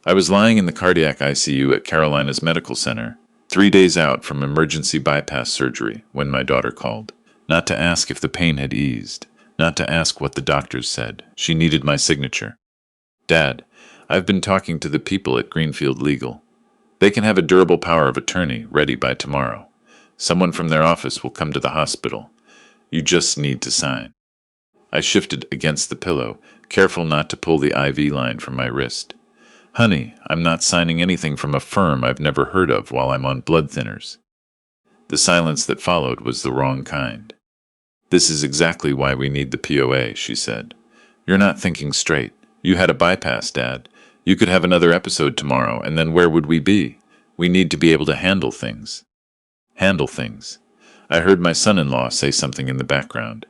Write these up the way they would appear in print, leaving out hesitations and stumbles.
I was lying in the cardiac ICU at Carolina's Medical Center, 3 days out from emergency bypass surgery, when my daughter called. Not to ask if the pain had eased, not to ask what the doctors said. She needed my signature. Dad, I've been talking to the people at Greenfield Legal. They can have a durable power of attorney ready by tomorrow. Someone from their office will come to the hospital. You just need to sign. I shifted against the pillow, careful not to pull the IV line from my wrist. Honey, I'm not signing anything from a firm I've never heard of while I'm on blood thinners. The silence that followed was the wrong kind. This is exactly why we need the POA, she said. You're not thinking straight. You had a bypass, Dad. You could have another episode tomorrow, and then where would we be? We need to be able to handle things. Handle things. I heard my son-in-law say something in the background.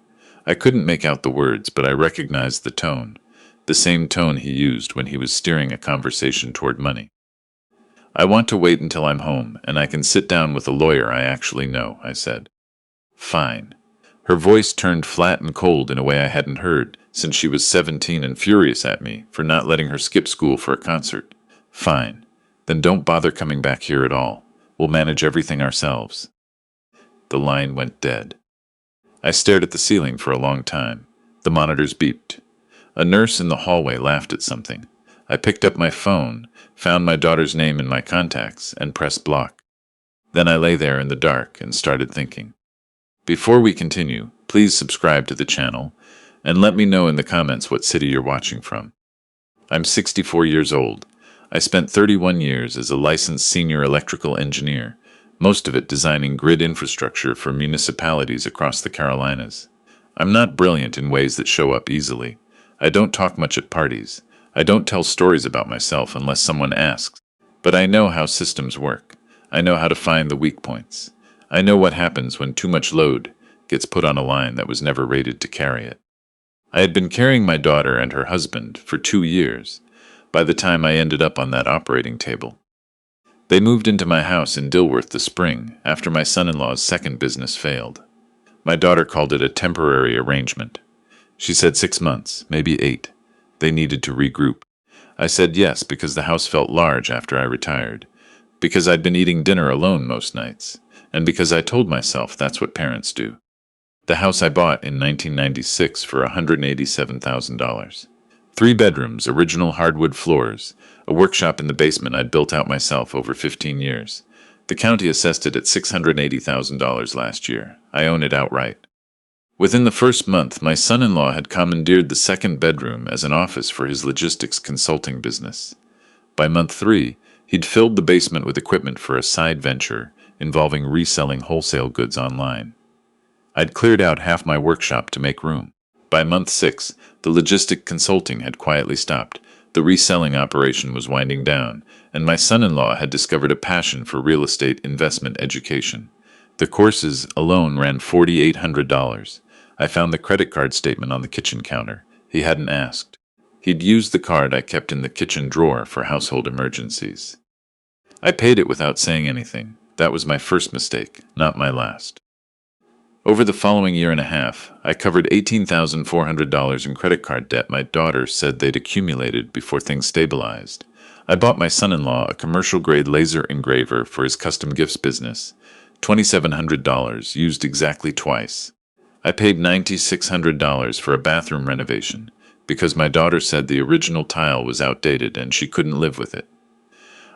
I couldn't make out the words, but I recognized the tone. The same tone he used when he was steering a conversation toward money. I want to wait until I'm home, and I can sit down with a lawyer I actually know, I said. Fine. Her voice turned flat and cold in a way I hadn't heard since she was 17 and furious at me for not letting her skip school for a concert. Fine. Then don't bother coming back here at all. We'll manage everything ourselves. The line went dead. I stared at the ceiling for a long time. The monitors beeped. A nurse in the hallway laughed at something. I picked up my phone, found my daughter's name in my contacts, and pressed block. Then I lay there in the dark and started thinking. Before we continue, please subscribe to the channel, and let me know in the comments what city you're watching from. I'm 64 years old. I spent 31 years as a licensed senior electrical engineer, most of it designing grid infrastructure for municipalities across the Carolinas. I'm not brilliant in ways that show up easily. I don't talk much at parties. I don't tell stories about myself unless someone asks. But I know how systems work. I know how to find the weak points. I know what happens when too much load gets put on a line that was never rated to carry it. I had been carrying my daughter and her husband for 2 years by the time I ended up on that operating table. They moved into my house in Dilworth this spring after my son-in-law's second business failed. My daughter called it a temporary arrangement. She said 6 months, maybe 8. They needed to regroup. I said yes because the house felt large after I retired, because I'd been eating dinner alone most nights, and because I told myself that's what parents do. The house I bought in 1996 for $187,000. 3 bedrooms, original hardwood floors, a workshop in the basement I'd built out myself over 15 years. The county assessed it at $680,000 last year. I own it outright. Within the first month, my son-in-law had commandeered the second bedroom as an office for his logistics consulting business. By month 3, he'd filled the basement with equipment for a side venture involving reselling wholesale goods online. I'd cleared out half my workshop to make room. By month 6, the logistic consulting had quietly stopped. The reselling operation was winding down, and my son-in-law had discovered a passion for real estate investment education. The courses alone ran $4,800. I found the credit card statement on the kitchen counter. He hadn't asked. He'd used the card I kept in the kitchen drawer for household emergencies. I paid it without saying anything. That was my first mistake, not my last. Over the following year and a half, I covered $18,400 in credit card debt my daughter said they'd accumulated before things stabilized. I bought my son-in-law a commercial-grade laser engraver for his custom gifts business. $2,700, used exactly twice. I paid $9,600 for a bathroom renovation, because my daughter said the original tile was outdated and she couldn't live with it.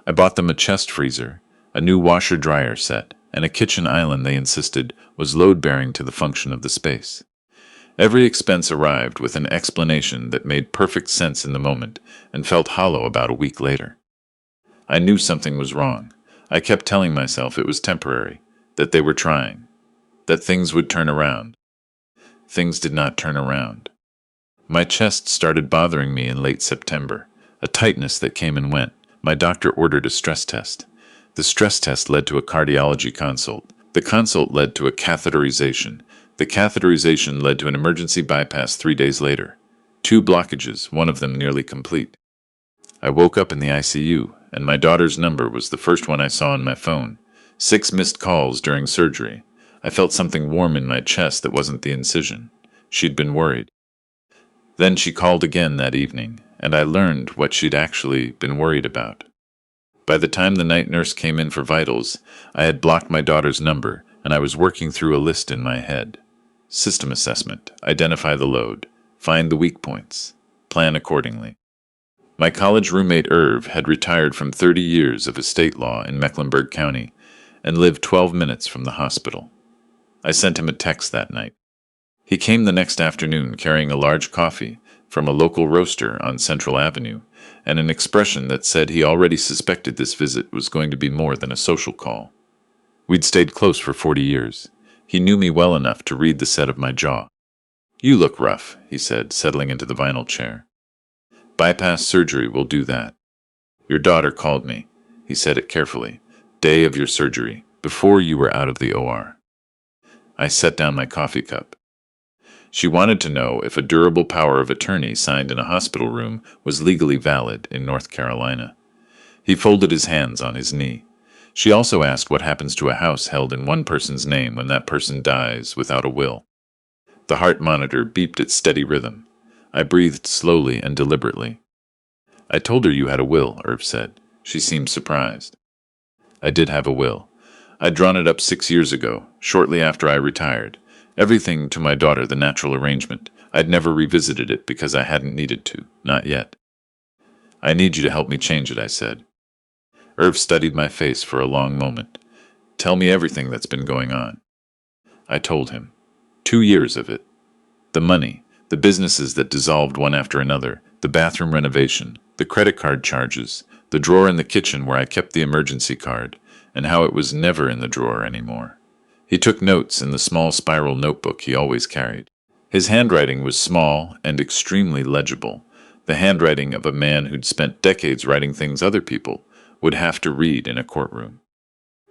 I bought them a chest freezer, a new washer-dryer set, and a kitchen island they insisted was load-bearing to the function of the space. Every expense arrived with an explanation that made perfect sense in the moment and felt hollow about a week later. I knew something was wrong. I kept telling myself it was temporary, that they were trying, that things would turn around. Things did not turn around. My chest started bothering me in late September, a tightness that came and went. My doctor ordered a stress test. The stress test led to a cardiology consult. The consult led to a catheterization. The catheterization led to an emergency bypass 3 days later. 2 blockages, one of them nearly complete. I woke up in the ICU, and my daughter's number was the first one I saw on my phone. 6 missed calls during surgery. I felt something warm in my chest that wasn't the incision. She'd been worried. Then she called again that evening, and I learned what she'd actually been worried about. By the time the night nurse came in for vitals, I had blocked my daughter's number, and I was working through a list in my head. System assessment, identify the load, find the weak points, plan accordingly. My college roommate Irv had retired from 30 years of estate law in Mecklenburg County and lived 12 minutes from the hospital. I sent him a text that night. He came the next afternoon carrying a large coffee from a local roaster on Central Avenue and an expression that said he already suspected this visit was going to be more than a social call. We'd stayed close for 40 years. He knew me well enough to read the set of my jaw. "You look rough," he said, settling into the vinyl chair. "Bypass surgery will do that. Your daughter called me," he said it carefully, "day of your surgery, before you were out of the OR. I set down my coffee cup. She wanted to know if a durable power of attorney signed in a hospital room was legally valid in North Carolina. He folded his hands on his knee. She also asked what happens to a house held in one person's name when that person dies without a will. The heart monitor beeped its steady rhythm. I breathed slowly and deliberately. "I told her you had a will," Irv said. She seemed surprised. "I did have a will. I'd drawn it up 6 years ago, shortly after I retired. Everything to my daughter, the natural arrangement. I'd never revisited it because I hadn't needed to, not yet." "I need you to help me change it," I said. Irv studied my face for a long moment. "Tell me everything that's been going on." I told him. 2 years of it. The money, the businesses that dissolved one after another, the bathroom renovation, the credit card charges, the drawer in the kitchen where I kept the emergency card, and how it was never in the drawer anymore. He took notes in the small spiral notebook he always carried. His handwriting was small and extremely legible, the handwriting of a man who'd spent decades writing things other people would have to read in a courtroom.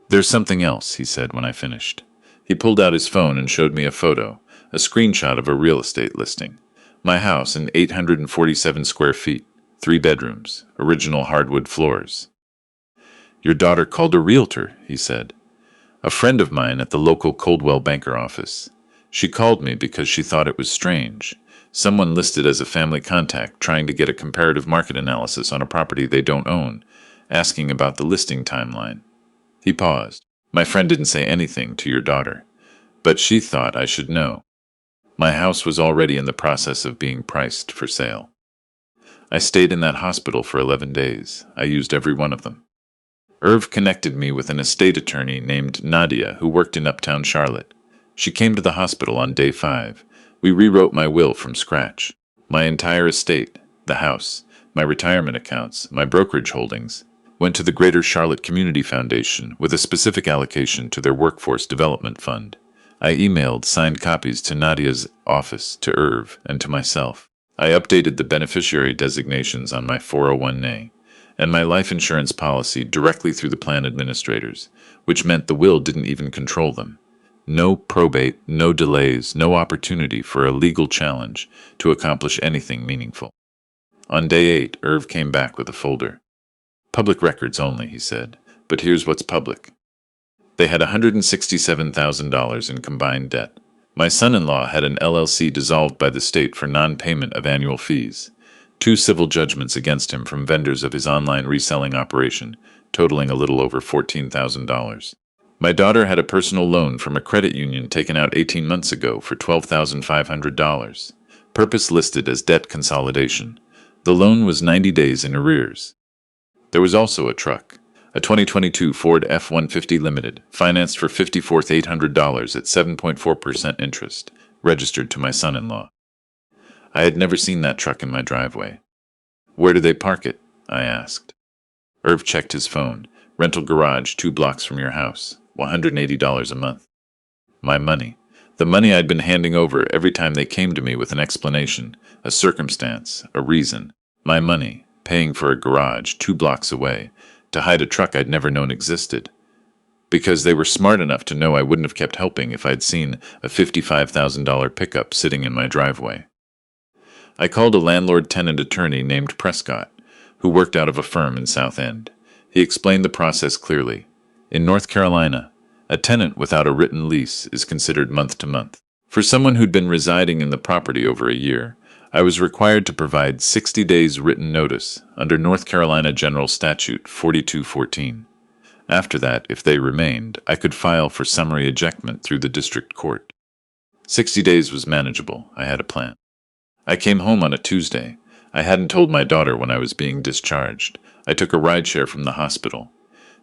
"There's something else," he said when I finished. He pulled out his phone and showed me a photo, a screenshot of a real estate listing. My house in 847 square feet, 3 bedrooms, original hardwood floors. "Your daughter called a realtor," he said. "A friend of mine at the local Coldwell Banker office. She called me because she thought it was strange. Someone listed as a family contact trying to get a comparative market analysis on a property they don't own, asking about the listing timeline." He paused. "My friend didn't say anything to your daughter, but she thought I should know. My house was already in the process of being priced for sale. I stayed in that hospital for 11 days. I used every one of them." Irv connected me with an estate attorney named Nadia who worked in uptown Charlotte. She came to the hospital on day 5. We rewrote my will from scratch. My entire estate, the house, my retirement accounts, my brokerage holdings, went to the Greater Charlotte Community Foundation with a specific allocation to their workforce development fund. I emailed signed copies to Nadia's office, to Irv, and to myself. I updated the beneficiary designations on my 401(a) and my life insurance policy directly through the plan administrators, which meant the will didn't even control them. No probate, no delays, no opportunity for a legal challenge to accomplish anything meaningful. On day 8, Irv came back with a folder. "Public records only," he said, "but here's what's public." They had $167,000 in combined debt. My son-in-law had an LLC dissolved by the state for non-payment of annual fees. 2 civil judgments against him from vendors of his online reselling operation, totaling a little over $14,000. My daughter had a personal loan from a credit union taken out 18 months ago for $12,500. Purpose listed as debt consolidation. The loan was 90 days in arrears. There was also a truck, a 2022 Ford F-150 Limited, financed for $54,800 at 7.4% interest, registered to my son-in-law. I had never seen that truck in my driveway. "Where do they park it?" I asked. Irv checked his phone. "Rental garage 2 blocks from your house, $180 a month." My money. The money I'd been handing over every time they came to me with an explanation, a circumstance, a reason. My money, paying for a garage 2 blocks away, to hide a truck I'd never known existed. Because they were smart enough to know I wouldn't have kept helping if I'd seen a $55,000 pickup sitting in my driveway. I called a landlord-tenant attorney named Prescott, who worked out of a firm in South End. He explained the process clearly. In North Carolina, a tenant without a written lease is considered month to month. For someone who'd been residing in the property over a year, I was required to provide 60 days written notice under North Carolina General Statute 4214. After that, if they remained, I could file for summary ejectment through the district court. 60 days was manageable. I had a plan. I came home on a Tuesday. I hadn't told my daughter when I was being discharged. I took a rideshare from the hospital.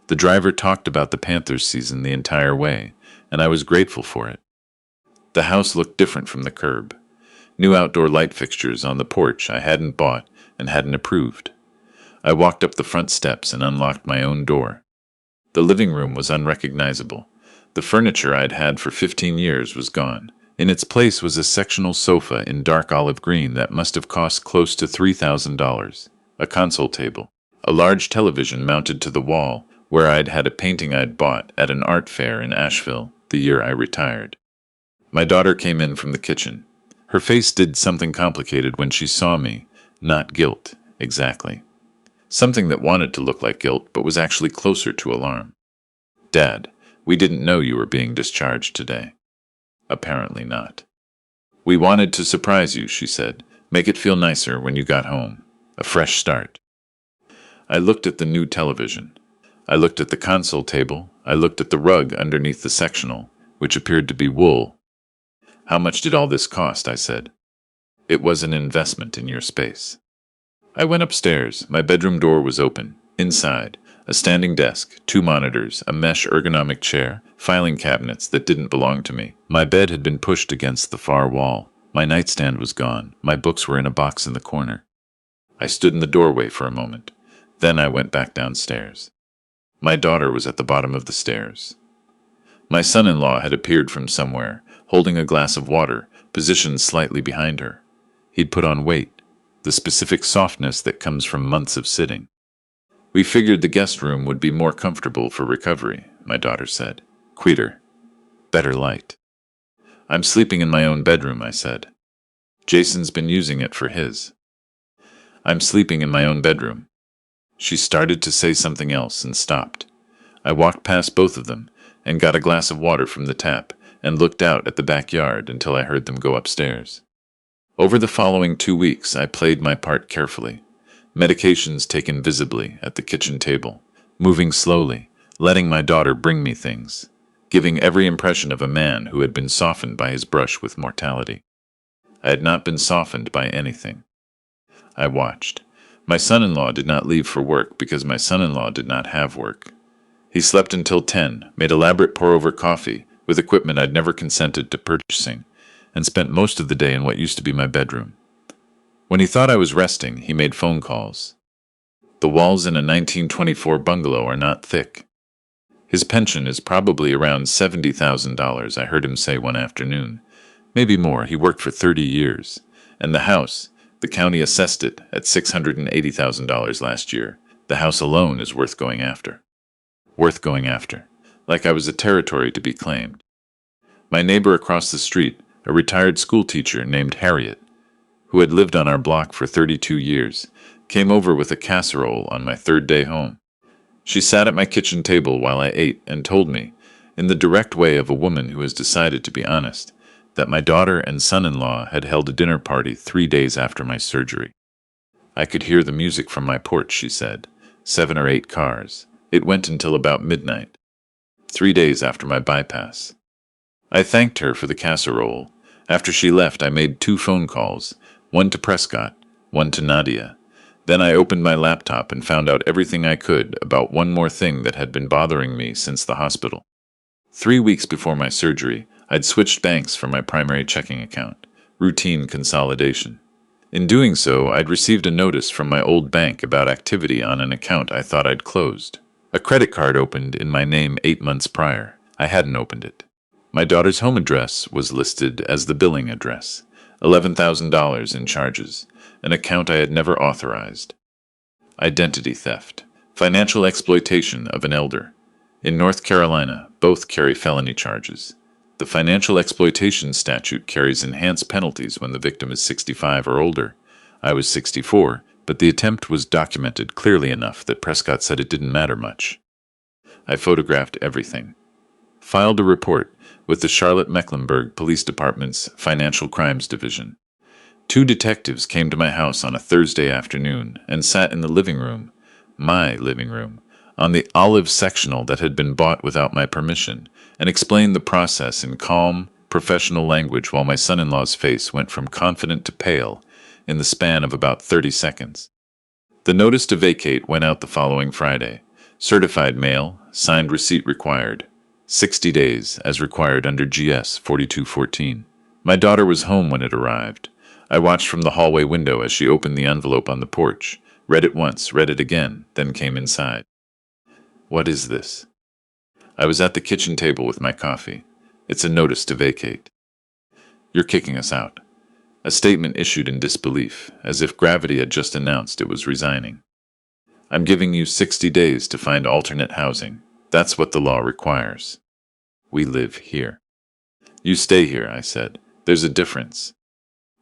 The driver talked about the Panthers season the entire way, and I was grateful for it. The house looked different from the curb. New outdoor light fixtures on the porch I hadn't bought and hadn't approved. I walked up the front steps and unlocked my own door. The living room was unrecognizable. The furniture I'd had for 15 years was gone. In its place was a sectional sofa in dark olive green that must have cost close to $3,000, a console table, a large television mounted to the wall where I'd had a painting I'd bought at an art fair in Asheville the year I retired. My daughter came in from the kitchen. Her face did something complicated when she saw me, not guilt, exactly. Something that wanted to look like guilt but was actually closer to alarm. "Dad, we didn't know you were being discharged today." "Apparently not." "We wanted to surprise you," she said. "Make it feel nicer when you got home. A fresh start." I looked at the new television. I looked at the console table. I looked at the rug underneath the sectional, which appeared to be wool. "How much did all this cost?" I said. "It was an investment in your space." I went upstairs. My bedroom door was open. Inside, a standing desk, 2 monitors, a mesh ergonomic chair, filing cabinets that didn't belong to me. My bed had been pushed against the far wall. My nightstand was gone. My books were in a box in the corner. I stood in the doorway for a moment. Then I went back downstairs. My daughter was at the bottom of the stairs. My son-in-law had appeared from somewhere, holding a glass of water, positioned slightly behind her. He'd put on weight, the specific softness that comes from months of sitting. "We figured the guest room would be more comfortable for recovery," my daughter said. "Quieter. Better light." "I'm sleeping in my own bedroom," I said. "Jason's been using it for his." "I'm sleeping in my own bedroom." She started to say something else and stopped. I walked past both of them and got a glass of water from the tap and looked out at the backyard until I heard them go upstairs. Over the following 2 weeks, I played my part carefully. Medications taken visibly at the kitchen table, moving slowly, letting my daughter bring me things, giving every impression of a man who had been softened by his brush with mortality. I had not been softened by anything. I watched. My son-in-law did not leave for work because my son-in-law did not have work. He slept until 10, made elaborate pour-over coffee with equipment I'd never consented to purchasing, and spent most of the day in what used to be my bedroom. When he thought I was resting, he made phone calls. The walls in a 1924 bungalow are not thick. His pension is probably around $70,000, I heard him say one afternoon. Maybe more. He worked for 30 years. And the house, the county assessed it at $680,000 last year. The house alone is worth going after. Worth going after. Like I was a territory to be claimed. My neighbor across the street, a retired schoolteacher named Harriet, who had lived on our block for 32 years, came over with a casserole on my 3rd day home. She sat at my kitchen table while I ate and told me, in the direct way of a woman who has decided to be honest, that my daughter and son-in-law had held a dinner party 3 days after my surgery. I could hear the music from my porch, she said. 7 or 8 cars. It went until about midnight. 3 days after my bypass. I thanked her for the casserole. After she left, I made 2 phone calls, one to Prescott, one to Nadia. Then I opened my laptop and found out everything I could about one more thing that had been bothering me since the hospital. 3 weeks before my surgery, I'd switched banks for my primary checking account, routine consolidation. In doing so, I'd received a notice from my old bank about activity on an account I thought I'd closed. A credit card opened in my name 8 months prior. I hadn't opened it. My daughter's home address was listed as the billing address. $11,000 in charges, an account I had never authorized. Identity theft, financial exploitation of an elder. In North Carolina, both carry felony charges. The financial exploitation statute carries enhanced penalties when the victim is 65 or older. I was 64, but the attempt was documented clearly enough that Prescott said it didn't matter much. I photographed everything. Filed a report with the Charlotte-Mecklenburg Police Department's Financial Crimes Division. Two detectives came to my house on a Thursday afternoon and sat in the living room, my living room, on the olive sectional that had been bought without my permission, and explained the process in calm, professional language while my son-in-law's face went from confident to pale in the span of about 30 seconds. The notice to vacate went out the following Friday. Certified mail, signed receipt required. 60 days, as required under GS 4214. My daughter was home when it arrived. I watched from the hallway window as she opened the envelope on the porch, read it once, read it again, then came inside. What is this? I was at the kitchen table with my coffee. It's a notice to vacate. You're kicking us out. A statement issued in disbelief, as if gravity had just announced it was resigning. I'm giving you 60 days to find alternate housing. That's what the law requires. We live here. You stay here, I said. There's a difference.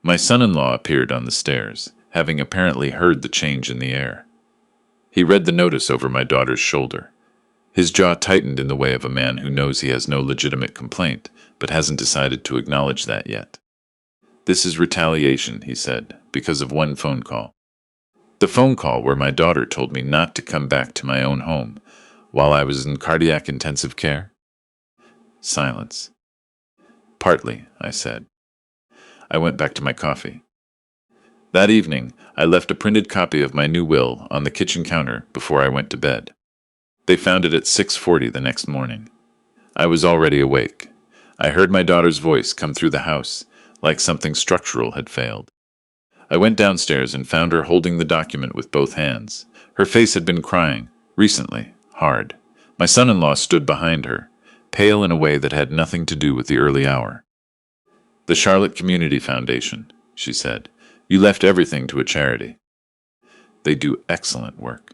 My son-in-law appeared on the stairs, having apparently heard the change in the air. He read the notice over my daughter's shoulder. His jaw tightened in the way of a man who knows he has no legitimate complaint, but hasn't decided to acknowledge that yet. This is retaliation, he said, because of one phone call. The phone call where my daughter told me not to come back to my own home while I was in cardiac intensive care? Silence. Partly, I said. I went back to my coffee. That evening, I left a printed copy of my new will on the kitchen counter before I went to bed. They found it at 6:40 the next morning. I was already awake. I heard my daughter's voice come through the house, like something structural had failed. I went downstairs and found her holding the document with both hands. Her face had been crying, recently, hard. My son-in-law stood behind her, pale in a way that had nothing to do with the early hour. The Charlotte Community Foundation, she said. You left everything to a charity. They do excellent work.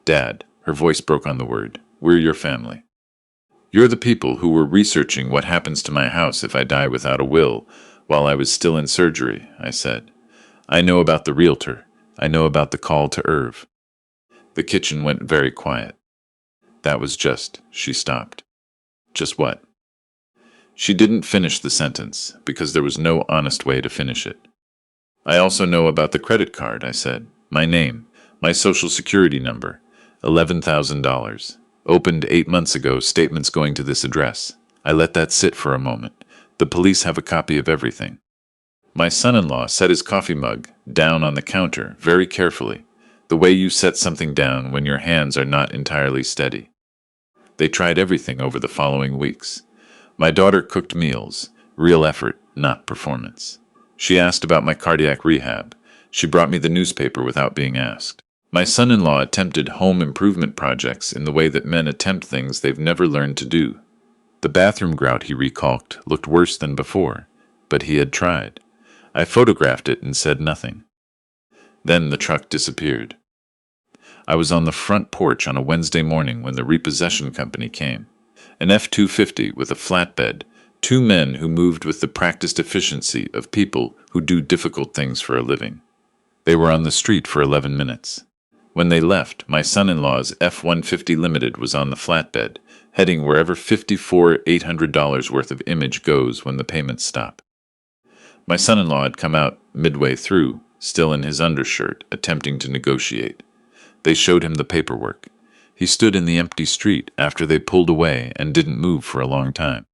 Dad, her voice broke on the word, we're your family. You're the people who were researching what happens to my house if I die without a will while I was still in surgery, I said. I know about the realtor. I know about the call to Irv. The kitchen went very quiet. That was just, she stopped. Just what? She didn't finish the sentence, because there was no honest way to finish it. I also know about the credit card, I said. My name, my social security number, $11,000. Opened 8 months ago, statements going to this address. I let that sit for a moment. The police have a copy of everything. My son-in-law set his coffee mug down on the counter very carefully, the way you set something down when your hands are not entirely steady. They tried everything over the following weeks. My daughter cooked meals, real effort, not performance. She asked about my cardiac rehab. She brought me the newspaper without being asked. My son-in-law attempted home improvement projects in the way that men attempt things they've never learned to do. The bathroom grout he recalked looked worse than before, but he had tried. I photographed it and said nothing. Then the truck disappeared. I was on the front porch on a Wednesday morning when the repossession company came. An F-250 with a flatbed, 2 men who moved with the practiced efficiency of people who do difficult things for a living. They were on the street for 11 minutes. When they left, my son-in-law's F-150 Limited was on the flatbed, heading wherever $54,800 worth of image goes when the payments stop. My son-in-law had come out midway through, still in his undershirt, attempting to negotiate. They showed him the paperwork. He stood in the empty street after they pulled away and didn't move for a long time.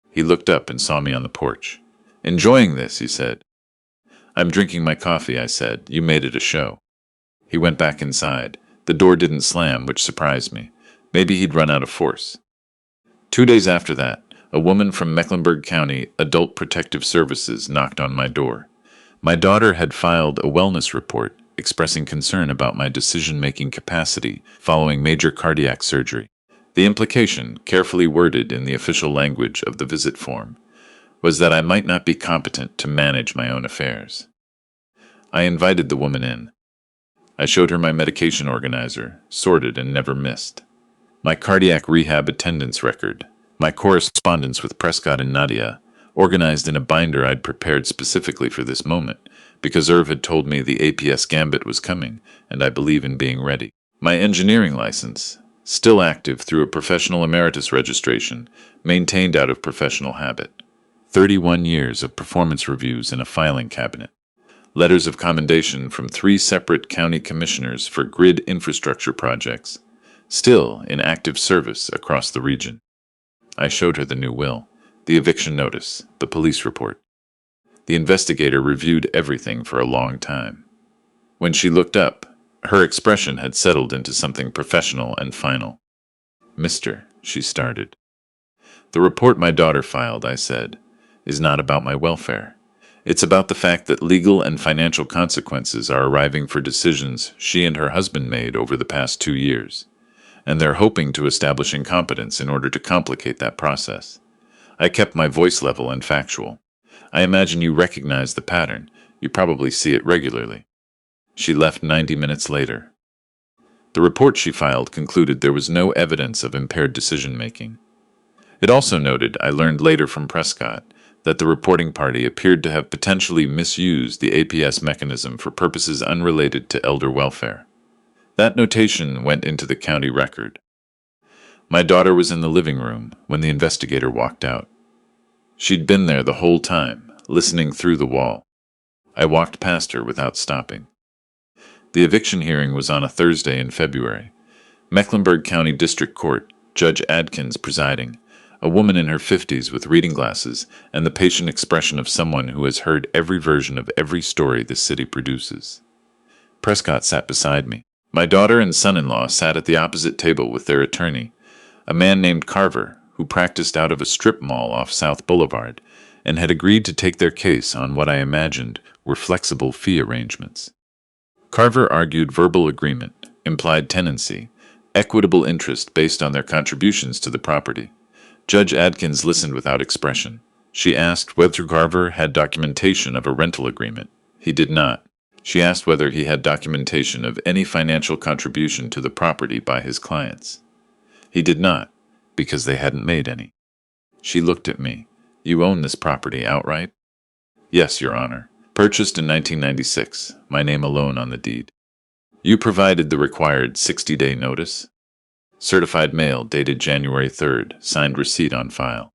He looked up and saw me on the porch. Enjoying this, he said. I'm drinking my coffee, I said. You made it a show. He went back inside. The door didn't slam, which surprised me. Maybe he'd run out of force. 2 days after that, a woman from Mecklenburg County Adult Protective Services knocked on my door. My daughter had filed a wellness report expressing concern about my decision-making capacity following major cardiac surgery. The implication, carefully worded in the official language of the visit form, was that I might not be competent to manage my own affairs. I invited the woman in. I showed her my medication organizer, sorted and never missed, my cardiac rehab attendance record, my correspondence with Prescott and Nadia, organized in a binder I'd prepared specifically for this moment, because Irv had told me the APS Gambit was coming, and I believe in being ready. My engineering license, still active through a professional emeritus registration, maintained out of professional habit. 31 years of performance reviews in a filing cabinet. Letters of commendation from 3 separate county commissioners for grid infrastructure projects, still in active service across the region. I showed her the new will, the eviction notice, the police report. The investigator reviewed everything for a long time. When she looked up, her expression had settled into something professional and final. "Mister," she started. "The report my daughter filed," I said, "is not about my welfare. It's about the fact that legal and financial consequences are arriving for decisions she and her husband made over the past 2 years, and they're hoping to establish incompetence in order to complicate that process." I kept my voice level and factual. "I imagine you recognize the pattern. You probably see it regularly." She left 90 minutes later. The report she filed concluded there was no evidence of impaired decision-making. It also noted, I learned later from Prescott, that the reporting party appeared to have potentially misused the APS mechanism for purposes unrelated to elder welfare. That notation went into the county record. My daughter was in the living room when the investigator walked out. She'd been there the whole time, listening through the wall. I walked past her without stopping. The eviction hearing was on a Thursday in February. Mecklenburg County District Court, Judge Adkins presiding, a woman in her 50s with reading glasses and the patient expression of someone who has heard every version of every story the city produces. Prescott sat beside me. My daughter and son-in-law sat at the opposite table with their attorney, a man named Carver, who practiced out of a strip mall off South Boulevard, and had agreed to take their case on what I imagined were flexible fee arrangements. Carver argued verbal agreement, implied tenancy, equitable interest based on their contributions to the property. Judge Adkins listened without expression. She asked whether Carver had documentation of a rental agreement. He did not. She asked whether he had documentation of any financial contribution to the property by his clients. He did not, because they hadn't made any. She looked at me. "You own this property outright?" "Yes, Your Honor. Purchased in 1996, my name alone on the deed." "You provided the required 60-day notice?" "Certified mail dated January 3rd, signed receipt on file."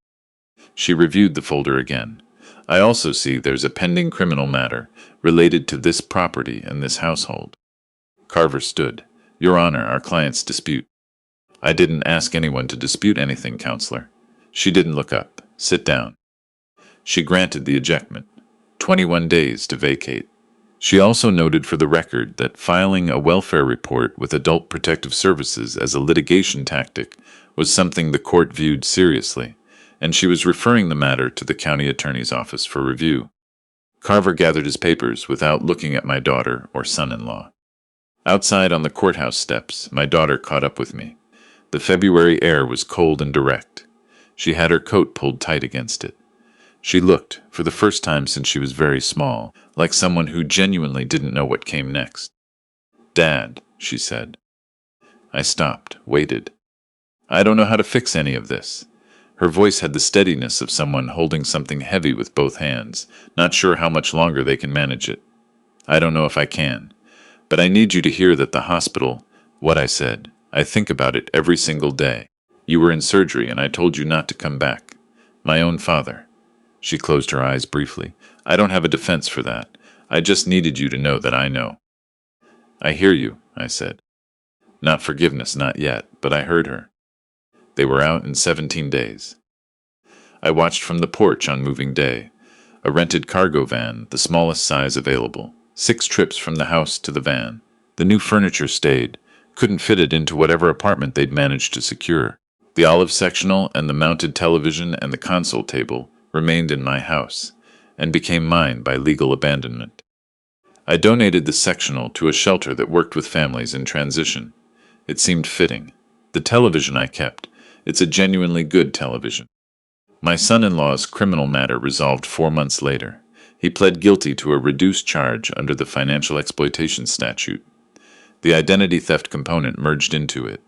She reviewed the folder again. "I also see there's a pending criminal matter related to this property and this household." Carver stood. "Your Honor, our clients dispute." "I didn't ask anyone to dispute anything, Counselor." She didn't look up. "Sit down." She granted the ejectment. 21 days to vacate. She also noted for the record that filing a welfare report with Adult Protective Services as a litigation tactic was something the court viewed seriously, and she was referring the matter to the county attorney's office for review. Carver gathered his papers without looking at my daughter or son-in-law. Outside on the courthouse steps, my daughter caught up with me. The February air was cold and direct. She had her coat pulled tight against it. She looked, for the first time since she was very small, like someone who genuinely didn't know what came next. "Dad," she said. I stopped, waited. "I don't know how to fix any of this." Her voice had the steadiness of someone holding something heavy with both hands, not sure how much longer they can manage it. "I don't know if I can. But I need you to hear that the hospital," what I said, "I think about it every single day. You were in surgery and I told you not to come back. My own father." She closed her eyes briefly. "I don't have a defense for that. I just needed you to know that I know." "I hear you," I said. Not forgiveness, not yet, but I heard her. They were out in 17 days. I watched from the porch on moving day. A rented cargo van, the smallest size available. 6 trips from the house to the van. The new furniture stayed. Couldn't fit it into whatever apartment they'd managed to secure. The olive sectional and the mounted television and the console table remained in my house, and became mine by legal abandonment. I donated the sectional to a shelter that worked with families in transition. It seemed fitting. The television I kept. It's a genuinely good television. My son-in-law's criminal matter resolved 4 months later. He pled guilty to a reduced charge under the financial exploitation statute. The identity theft component merged into it.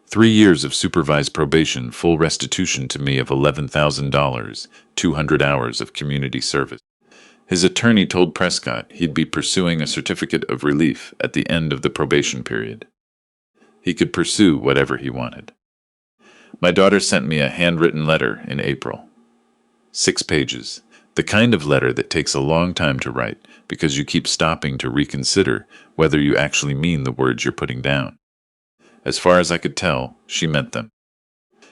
3 years of supervised probation, full restitution to me of $11,000, 200 hours of community service. His attorney told Prescott he'd be pursuing a certificate of relief at the end of the probation period. He could pursue whatever he wanted. My daughter sent me a handwritten letter in April. 6 pages. The kind of letter that takes a long time to write because you keep stopping to reconsider whether you actually mean the words you're putting down. As far as I could tell, she meant them.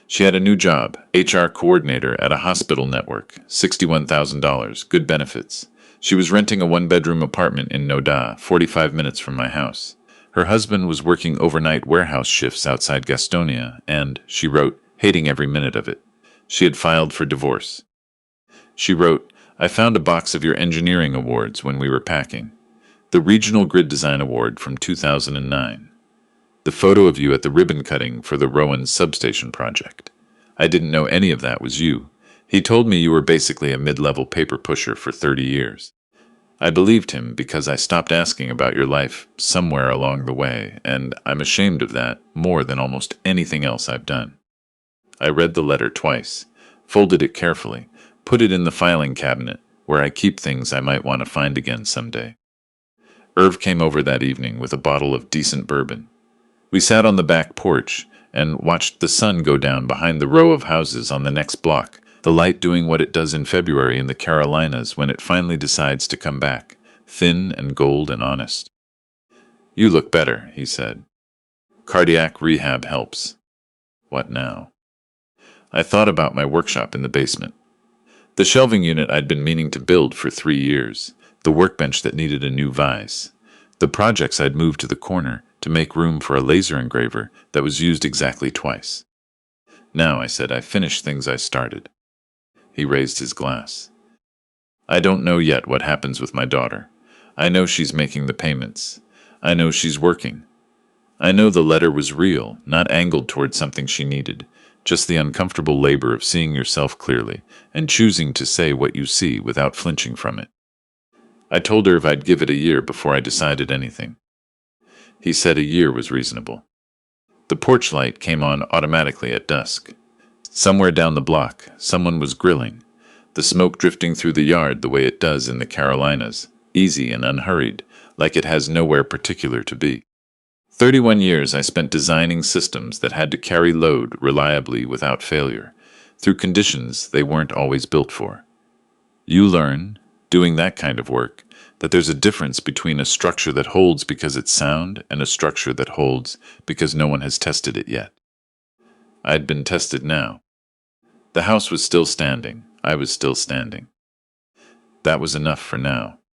She had a new job, HR coordinator at a hospital network, $61,000, good benefits. She was renting a one-bedroom apartment in Noda, 45 minutes from my house. Her husband was working overnight warehouse shifts outside Gastonia and, she wrote, hating every minute of it. She had filed for divorce. She wrote, I found a box of your engineering awards when we were packing. The Regional Grid Design Award from 2009. The photo of you at the ribbon cutting for the Rowan substation project. I didn't know any of that was you. He told me you were basically a mid-level paper pusher for 30 years. I believed him because I stopped asking about your life somewhere along the way, and I'm ashamed of that more than almost anything else I've done. I read the letter twice, folded it carefully, put it in the filing cabinet where I keep things I might want to find again someday. Irv came over that evening with a bottle of decent bourbon. We sat on the back porch and watched the sun go down behind the row of houses on the next block, the light doing what it does in February in the Carolinas when it finally decides to come back, thin and gold and honest. You look better, he said. Cardiac rehab helps. What now? I thought about my workshop in the basement. The shelving unit I'd been meaning to build for 3 years, the workbench that needed a new vise, the projects I'd moved to the corner to make room for a laser engraver that was used exactly twice. Now, I said, I finished things I started. He raised his glass. I don't know yet what happens with my daughter. I know she's making the payments. I know she's working. I know the letter was real, not angled toward something she needed, just the uncomfortable labor of seeing yourself clearly and choosing to say what you see without flinching from it. I told her if I'd give it a year before I decided anything. He said a year was reasonable. The porch light came on automatically at dusk. Somewhere down the block, someone was grilling, the smoke drifting through the yard the way it does in the Carolinas, easy and unhurried, like it has nowhere particular to be. 31 years I spent designing systems that had to carry load reliably without failure, through conditions they weren't always built for. You learn, doing that kind of work, that there's a difference between a structure that holds because it's sound and a structure that holds because no one has tested it yet. I'd been tested now. The house was still standing. I was still standing. That was enough for now.